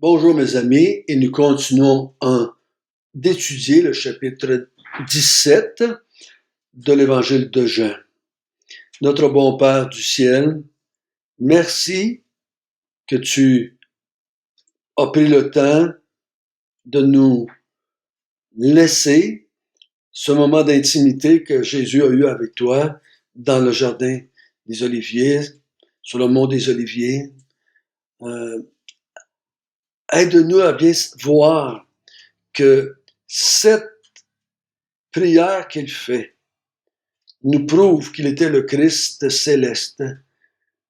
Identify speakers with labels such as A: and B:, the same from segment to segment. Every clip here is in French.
A: Bonjour mes amis, et nous continuons d'étudier le chapitre 17 de l'Évangile de Jean. Notre bon Père du ciel, merci que tu as pris le temps de nous laisser ce moment d'intimité que Jésus a eu avec toi dans le jardin des Oliviers, sur le mont des Oliviers. Aide-nous à bien voir que cette prière qu'il fait nous prouve qu'il était le Christ céleste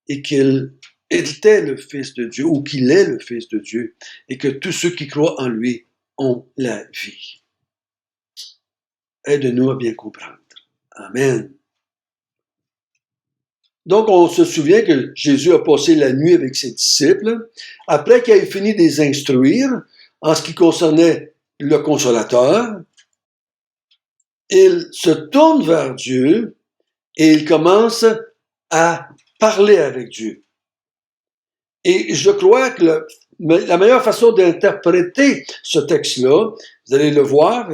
A: et qu'il était le Fils de Dieu, ou qu'il est le Fils de Dieu, et que tous ceux qui croient en lui ont la vie. Aide-nous à bien comprendre. Amen. Donc, on se souvient que Jésus a passé la nuit avec ses disciples. Après qu'il ait fini de les instruire en ce qui concernait le Consolateur, il se tourne vers Dieu et il commence à parler avec Dieu. Et je crois que la meilleure façon d'interpréter ce texte-là, vous allez le voir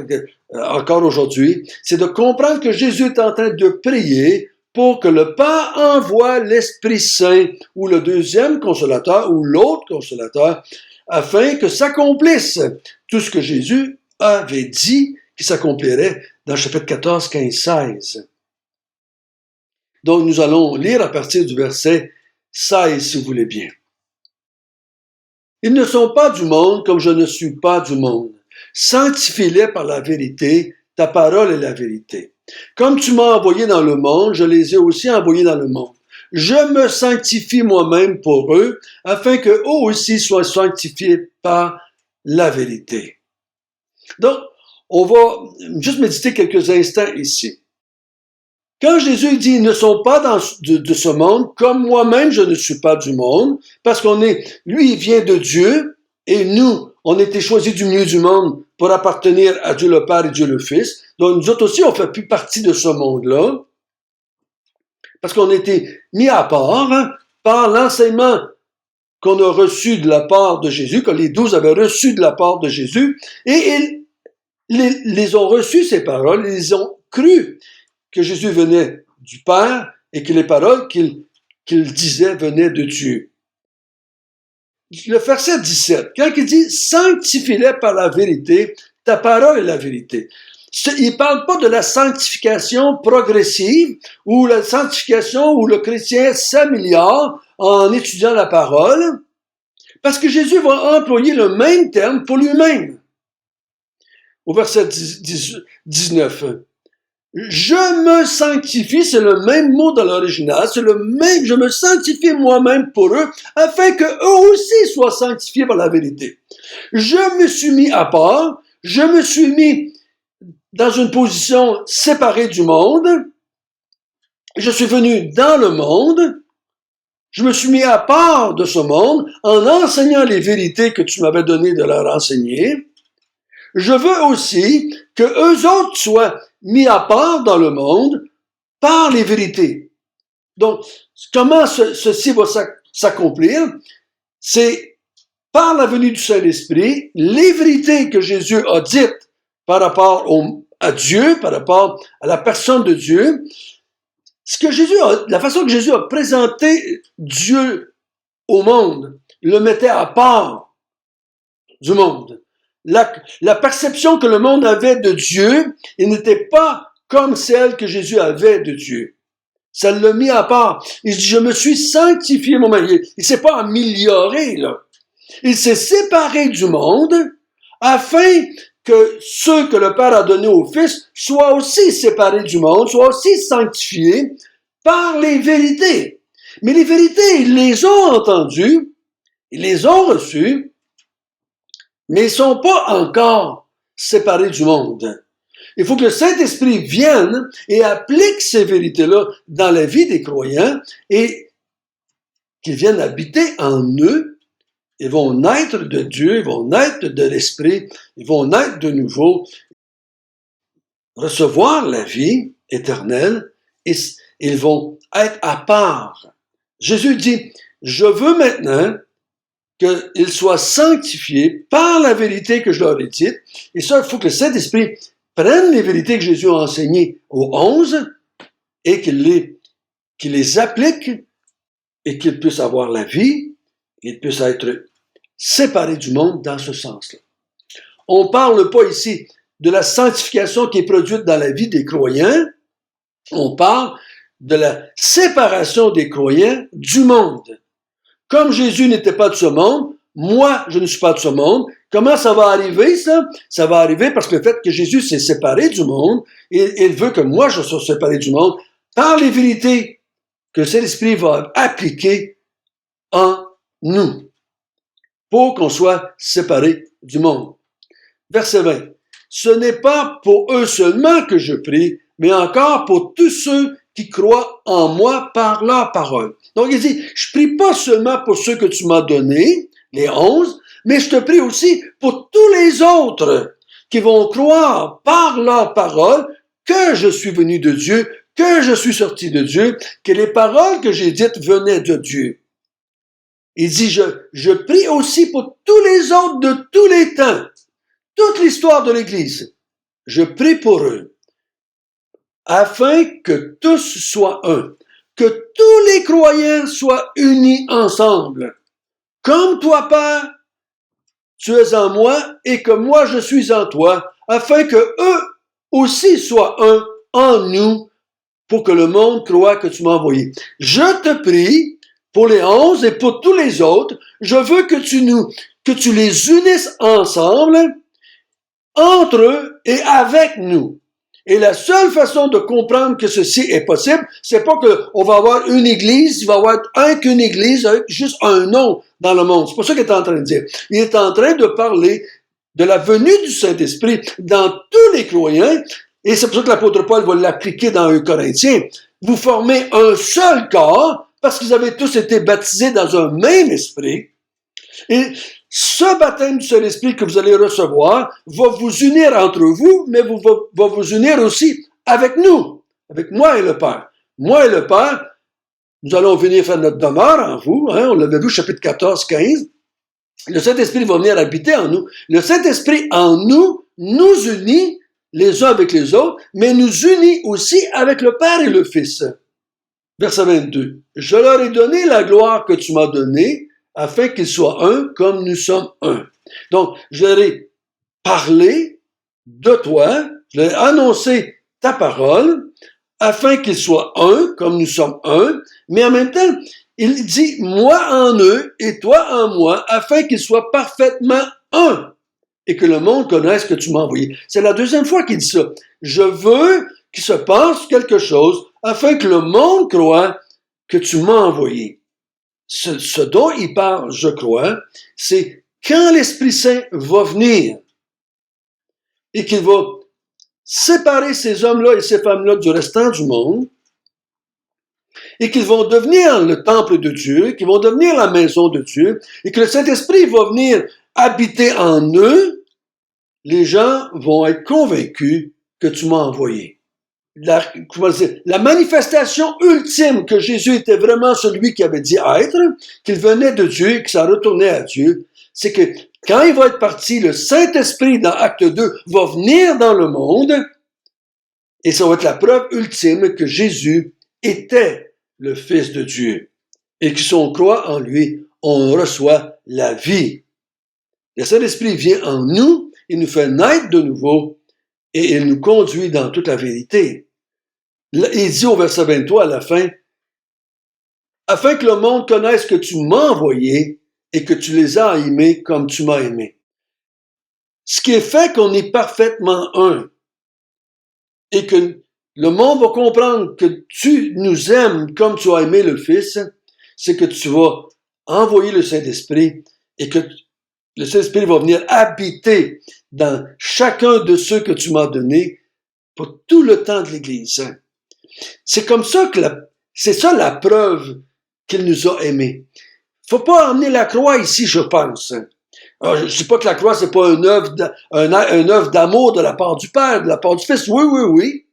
A: encore aujourd'hui, c'est de comprendre que Jésus est en train de prier pour que le Père envoie l'Esprit Saint ou le deuxième consolateur ou l'autre consolateur afin que s'accomplisse tout ce que Jésus avait dit qui s'accomplirait dans le chapitre 14, 15, 16. Donc nous allons lire à partir du verset 16 si vous voulez bien. Ils ne sont pas du monde comme je ne suis pas du monde. Sanctifie-les par la vérité, ta parole est la vérité. Comme tu m'as envoyé dans le monde, je les ai aussi envoyés dans le monde. Je me sanctifie moi-même pour eux, afin qu'eux aussi soient sanctifiés par la vérité. Donc, on va juste méditer quelques instants ici. Quand Jésus dit « Ils ne sont pas de ce monde, comme moi-même je ne suis pas du monde », parce lui il vient de Dieu, et nous, on a été choisis du milieu du monde pour appartenir à Dieu le Père et Dieu le Fils. Donc nous autres aussi, on ne fait plus partie de ce monde-là, parce qu'on a été mis à part par l'enseignement qu'on a reçu de la part de Jésus, que les 12 avaient reçu de la part de Jésus, et ils les ont reçus, ces paroles, ils ont cru que Jésus venait du Père et que les paroles qu'il disait venaient de Dieu. Le verset 17, quand il dit « Sanctifie-les par la vérité, ta parole est la vérité ». Il ne parle pas de la sanctification progressive ou la sanctification où le chrétien s'améliore en étudiant la parole, parce que Jésus va employer le même terme pour lui-même. Au verset 19, je me sanctifie, c'est le même mot dans l'original, c'est le même, je me sanctifie moi-même pour eux, afin que eux aussi soient sanctifiés par la vérité. Je me suis mis à part, je me suis mis dans une position séparée du monde, je suis venu dans le monde, je me suis mis à part de ce monde en enseignant les vérités que tu m'avais donné de leur enseigner. Je veux aussi que eux autres soient mis à part dans le monde par les vérités. Donc, comment ceci va s'accomplir? C'est par la venue du Saint-Esprit, les vérités que Jésus a dites par rapport à Dieu, par rapport à la personne de Dieu, la façon que Jésus a présenté Dieu au monde, le mettait à part du monde. La perception que le monde avait de Dieu, il n'était pas comme celle que Jésus avait de Dieu. Ça l'a mis à part. Il dit, je me suis sanctifié moi-même. Il ne s'est pas amélioré, là. Il s'est séparé du monde afin que ceux que le Père a donnés au Fils soient aussi séparés du monde, soient aussi sanctifiés par les vérités. Mais les vérités, ils les ont entendues, ils les ont reçues, mais ils ne sont pas encore séparés du monde. Il faut que le Saint-Esprit vienne et applique ces vérités-là dans la vie des croyants et qu'ils viennent habiter en eux. Ils vont naître de Dieu, ils vont naître de l'Esprit, ils vont naître de nouveau, recevoir la vie éternelle et ils vont être à part. Jésus dit, je veux maintenant qu'ils soient sanctifiés par la vérité que je leur ai dite. Et ça, il faut que le Saint-Esprit prenne les vérités que Jésus a enseignées aux 11 et qu'il les applique et qu'ils puissent avoir la vie, qu'ils puissent être séparés du monde dans ce sens-là. On ne parle pas ici de la sanctification qui est produite dans la vie des croyants, on parle de la séparation des croyants du monde. Comme Jésus n'était pas de ce monde, moi, je ne suis pas de ce monde. Comment ça va arriver, ça? Ça va arriver parce que le fait que Jésus s'est séparé du monde, il veut que moi, je sois séparé du monde par les vérités que le Saint-Esprit va appliquer en nous pour qu'on soit séparé du monde. Verset 20. Ce n'est pas pour eux seulement que je prie, mais encore pour tous ceux qui croient en moi par leur parole. Donc il dit, je prie pas seulement pour ceux que tu m'as donnés, les 11, mais je te prie aussi pour tous les autres qui vont croire par leur parole que je suis venu de Dieu, que je suis sorti de Dieu, que les paroles que j'ai dites venaient de Dieu. Il dit, je prie aussi pour tous les autres de tous les temps, toute l'histoire de l'Église. Je prie pour eux, afin que tous soient un, que tous les croyants soient unis ensemble. Comme toi, Père, tu es en moi et que moi je suis en toi, afin que eux aussi soient un en nous, pour que le monde croie que tu m'as envoyé. Je te prie pour les 11 et pour tous les autres, je veux que tu les unisses ensemble, entre eux et avec nous. Et la seule façon de comprendre que ceci est possible, c'est pas qu'on va avoir une église, il va y avoir qu'une église avec juste un nom dans le monde. C'est pas ça qu'il est en train de dire. Il est en train de parler de la venue du Saint-Esprit dans tous les croyants, et c'est pour ça que l'apôtre Paul va l'appliquer dans 1 Corinthiens. Vous formez un seul corps, parce qu'ils avaient tous été baptisés dans un même esprit, et ce baptême du Saint-Esprit que vous allez recevoir va vous unir entre vous, mais va vous unir aussi avec nous, avec moi et le Père. Moi et le Père, nous allons venir faire notre demeure en vous, on l'avait vu au chapitre 14, 15. Le Saint-Esprit va venir habiter en nous. Le Saint-Esprit en nous nous unit les uns avec les autres, mais nous unit aussi avec le Père et le Fils. Verset 22. Je leur ai donné la gloire que tu m'as donnée, afin qu'ils soient un comme nous sommes un. Donc, je leur ai parlé de toi, je leur ai annoncé ta parole, afin qu'ils soient un comme nous sommes un, mais en même temps, il dit moi en eux et toi en moi, afin qu'ils soient parfaitement un, et que le monde connaisse que tu m'as envoyé. C'est la deuxième fois qu'il dit ça. Je veux qu'il se passe quelque chose, afin que le monde croie que tu m'as envoyé. Ce dont il parle, je crois, c'est quand l'Esprit Saint va venir et qu'il va séparer ces hommes-là et ces femmes-là du restant du monde et qu'ils vont devenir le temple de Dieu, qu'ils vont devenir la maison de Dieu et que le Saint-Esprit va venir habiter en eux, les gens vont être convaincus que tu m'as envoyé. La manifestation ultime que Jésus était vraiment celui qui avait dit être, qu'il venait de Dieu et que ça retournait à Dieu, c'est que quand il va être parti, le Saint-Esprit dans Acte 2 va venir dans le monde et ça va être la preuve ultime que Jésus était le Fils de Dieu et que si on croit en lui, on reçoit la vie. Le Saint-Esprit vient en nous, il nous fait naître de nouveau et il nous conduit dans toute la vérité. Il dit au verset 23 à la fin, « Afin que le monde connaisse que tu m'as envoyé et que tu les as aimés comme tu m'as aimé. » Ce qui est fait qu'on est parfaitement un et que le monde va comprendre que tu nous aimes comme tu as aimé le Fils, c'est que tu vas envoyer le Saint-Esprit et que le Saint-Esprit va venir habiter dans chacun de ceux que tu m'as donnés pour tout le temps de l'Église. C'est comme ça que c'est ça la preuve qu'il nous a aimés. Faut pas emmener la croix ici, je pense. Alors, je dis pas que la croix, c'est pas une œuvre d'amour de la part du Père, de la part du Fils. Oui, oui, oui.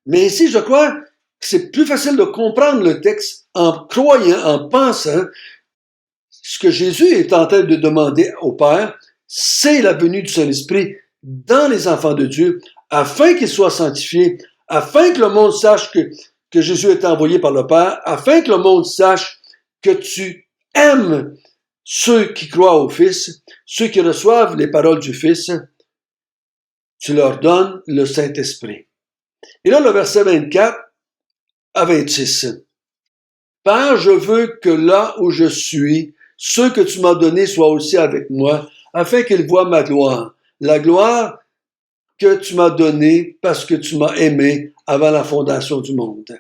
A: Mais ici, je crois que c'est plus facile de comprendre le texte en croyant, en pensant ce que Jésus est en train de demander au Père, c'est la venue du Saint-Esprit dans les enfants de Dieu, afin qu'ils soient sanctifiés, afin que le monde sache que Jésus est envoyé par le Père, afin que le monde sache que tu aimes ceux qui croient au Fils, ceux qui reçoivent les paroles du Fils, tu leur donnes le Saint-Esprit. Et là, le verset 24 à 26. Père, je veux que là où je suis, ceux que tu m'as donnés soient aussi avec moi, afin qu'ils voient ma gloire, la gloire que tu m'as donnée parce que tu m'as aimé avant la fondation du monde.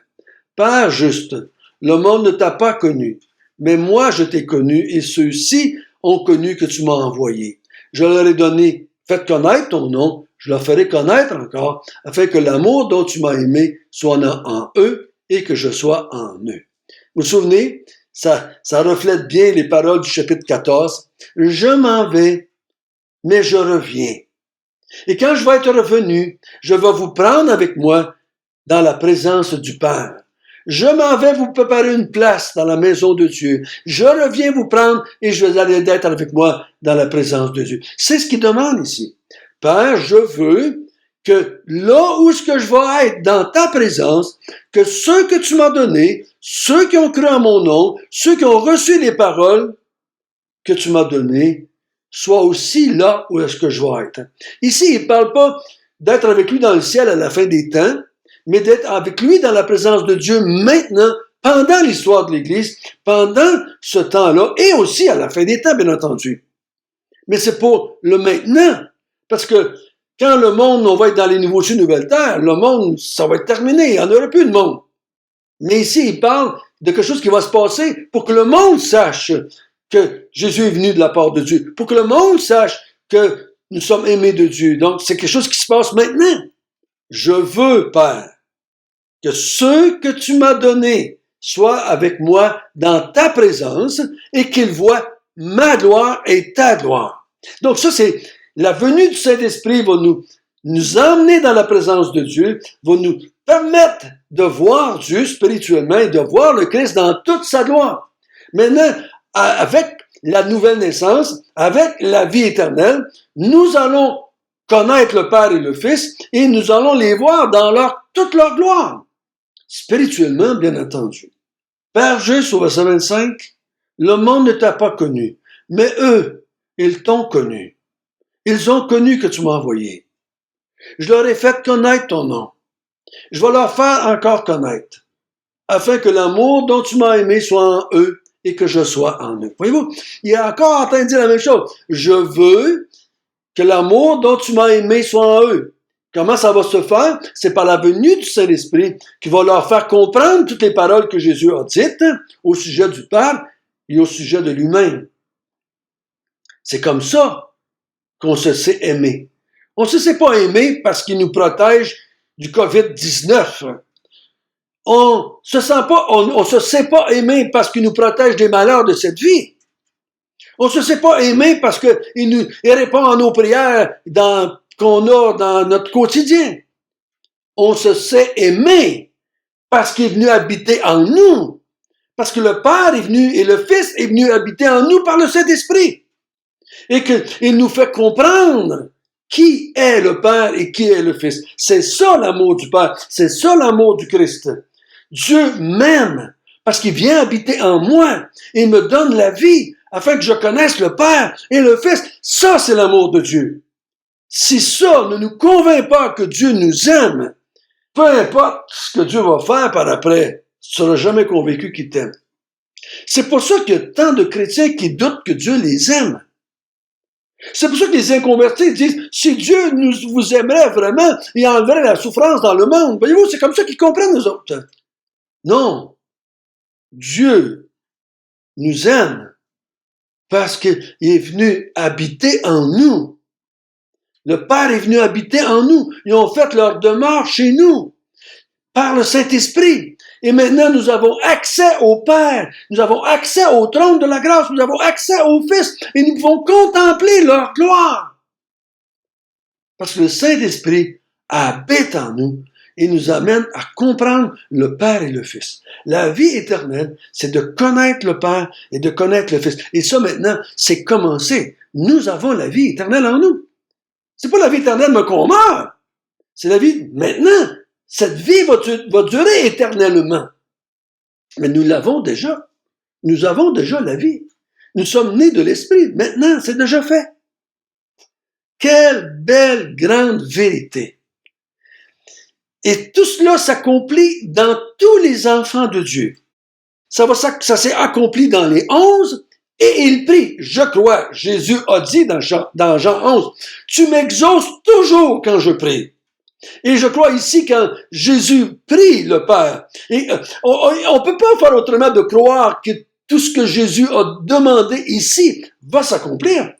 A: Père juste, le monde ne t'a pas connu, mais moi je t'ai connu et ceux-ci ont connu que tu m'as envoyé. Je leur ai donné, fait connaître ton nom, je leur ferai connaître encore, afin que l'amour dont tu m'as aimé soit en eux et que je sois en eux. Vous vous souvenez, ça reflète bien les paroles du chapitre 14. Je m'en vais, mais je reviens. Et quand je vais être revenu, je vais vous prendre avec moi dans la présence du Père. Je m'en vais vous préparer une place dans la maison de Dieu. Je reviens vous prendre et je vais aller d'être avec moi dans la présence de Dieu. C'est ce qu'il demande ici. Père, je veux que là où est-ce que je vais être dans ta présence, que ceux que tu m'as donnés, ceux qui ont cru en mon nom, ceux qui ont reçu les paroles que tu m'as données, soient aussi là où est-ce que je vais être. Ici, il ne parle pas d'être avec lui dans le ciel à la fin des temps, mais d'être avec lui dans la présence de Dieu maintenant, pendant l'histoire de l'Église, pendant ce temps-là, et aussi à la fin des temps, bien entendu. Mais c'est pour le maintenant, parce que quand le monde, on va être dans les nouveaux cieux, nouvelles terres, le monde, ça va être terminé, il n'y en aura plus de monde. Mais ici, il parle de quelque chose qui va se passer pour que le monde sache que Jésus est venu de la part de Dieu, pour que le monde sache que nous sommes aimés de Dieu. Donc, c'est quelque chose qui se passe maintenant. Je veux, Père, que ceux que tu m'as donnés soient avec moi dans ta présence et qu'ils voient ma gloire et ta gloire. Donc ça, c'est la venue du Saint-Esprit va nous emmener dans la présence de Dieu, va nous permettre de voir Dieu spirituellement et de voir le Christ dans toute sa gloire. Maintenant, avec la nouvelle naissance, avec la vie éternelle, nous allons connaître le Père et le Fils et nous allons les voir dans toute leur gloire. Spirituellement, bien entendu. Père juste au verset 25, le monde ne t'a pas connu, mais eux, ils t'ont connu. Ils ont connu que tu m'as envoyé. Je leur ai fait connaître ton nom. Je vais leur faire encore connaître, afin que l'amour dont tu m'as aimé soit en eux et que je sois en eux. Voyez-vous, il est encore en train de dire la même chose. Je veux que l'amour dont tu m'as aimé soit en eux. Comment ça va se faire? C'est par la venue du Saint-Esprit qui va leur faire comprendre toutes les paroles que Jésus a dites au sujet du Père et au sujet de lui-même. C'est comme ça qu'on se sait aimer. On ne se sait pas aimer parce qu'il nous protège du COVID-19. On se sait pas aimer parce qu'il nous protège des malheurs de cette vie. On se sait pas aimer parce qu'il répond à nos prières qu'on a dans notre quotidien. On se sait aimer parce qu'il est venu habiter en nous. Parce que le Père est venu et le Fils est venu habiter en nous par le Saint-Esprit. Et qu'il nous fait comprendre qui est le Père et qui est le Fils. C'est ça l'amour du Père. C'est ça l'amour du Christ. Dieu m'aime parce qu'il vient habiter en moi et me donne la vie afin que je connaisse le Père et le Fils. Ça, c'est l'amour de Dieu. Si ça ne nous convainc pas que Dieu nous aime, peu importe ce que Dieu va faire par après, tu ne seras jamais convaincu qu'il t'aime. C'est pour ça qu'il y a tant de chrétiens qui doutent que Dieu les aime. C'est pour ça que les inconvertis disent, si Dieu vous aimerait vraiment, il enlèverait la souffrance dans le monde. Voyez-vous, c'est comme ça qu'ils comprennent nous autres. Non. Dieu nous aime parce qu'il est venu habiter en nous. Le Père est venu habiter en nous. Ils ont fait leur demeure chez nous par le Saint-Esprit. Et maintenant, nous avons accès au Père. Nous avons accès au trône de la grâce. Nous avons accès au Fils. Et nous pouvons contempler leur gloire. Parce que le Saint-Esprit habite en nous. et nous amène à comprendre le Père et le Fils. La vie éternelle, c'est de connaître le Père et de connaître le Fils. Et ça, maintenant, c'est commencé. Nous avons la vie éternelle en nous. C'est pas la vie éternelle, mais qu'on meurt. C'est la vie maintenant. Cette vie va durer éternellement. Mais nous l'avons déjà. Nous avons déjà la vie. Nous sommes nés de l'Esprit. Maintenant, c'est déjà fait. Quelle belle, grande vérité. Et tout cela s'accomplit dans tous les enfants de Dieu. Ça s'est accompli dans les 11, et il prie. Je crois, Jésus a dit dans Jean 11, « Tu m'exauces toujours quand je prie. » Et je crois ici quand Jésus prie le Père. Et on ne peut pas faire autrement de croire que tout ce que Jésus a demandé ici va s'accomplir.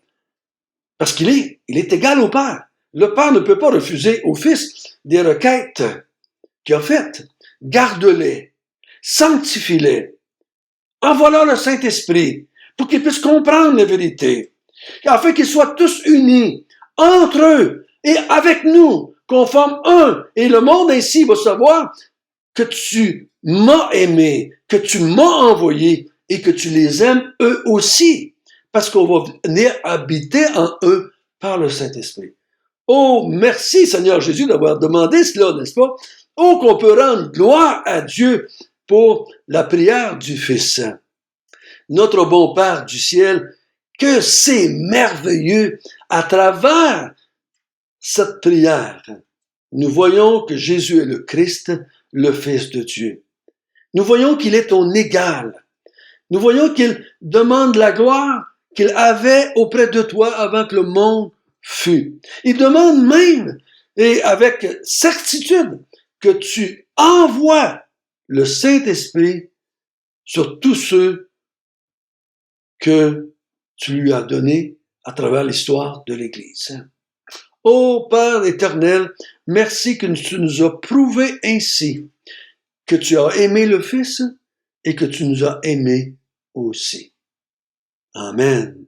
A: Parce qu'il est égal au Père. Le Père ne peut pas refuser au Fils des requêtes qu'il a faites. Garde-les, sanctifie-les, envoie-leur le Saint-Esprit pour qu'ils puissent comprendre la vérité, afin qu'ils soient tous unis entre eux et avec nous, qu'on forme un. Et le monde ainsi va savoir que tu m'as aimé, que tu m'as envoyé et que tu les aimes eux aussi, parce qu'on va venir habiter en eux par le Saint-Esprit. Oh, merci Seigneur Jésus d'avoir demandé cela, n'est-ce pas? Oh, qu'on peut rendre gloire à Dieu pour la prière du Fils. Notre bon Père du ciel, que c'est merveilleux à travers cette prière. Nous voyons que Jésus est le Christ, le Fils de Dieu. Nous voyons qu'il est ton égal. Nous voyons qu'il demande la gloire qu'il avait auprès de toi avant que le monde fût. Il demande même, et avec certitude, que tu envoies le Saint-Esprit sur tous ceux que tu lui as donnés à travers l'histoire de l'Église. Ô Père éternel, merci que tu nous as prouvé ainsi que tu as aimé le Fils et que tu nous as aimés aussi. Amen.